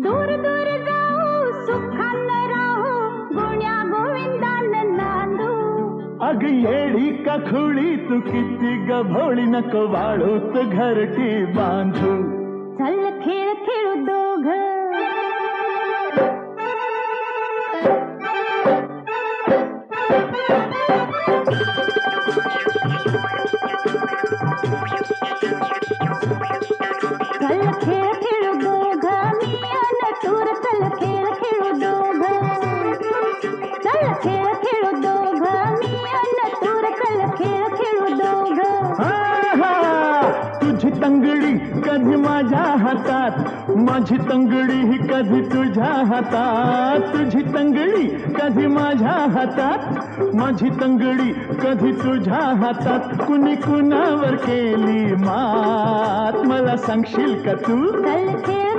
दूर दूर जाऊ सुखानं राहू गुण्या गोविंदानं नांदू. अग येडी का खुळी तू किती गभोळी नको वाळूत घरटी बांधू. चल खेळ खेळू दोघं. चल खेळ खेळू दोघं मी अन तूर. चल खेळ खेळू दोघं. चल खेळ खेळू दोघं मी अन तूर. चल खेळ खेळू दोघं. तुझी तंगडी कधी माझ्या हातात, माझी तंगडी ही कधी तुझ्या हातात. तुझी तंगडी कधी माझ्या हातात, माझी तंगडी कधी तुझ्या हातात. कुणी कुणावर केली मात मला सांगशील का तू. चल खेळ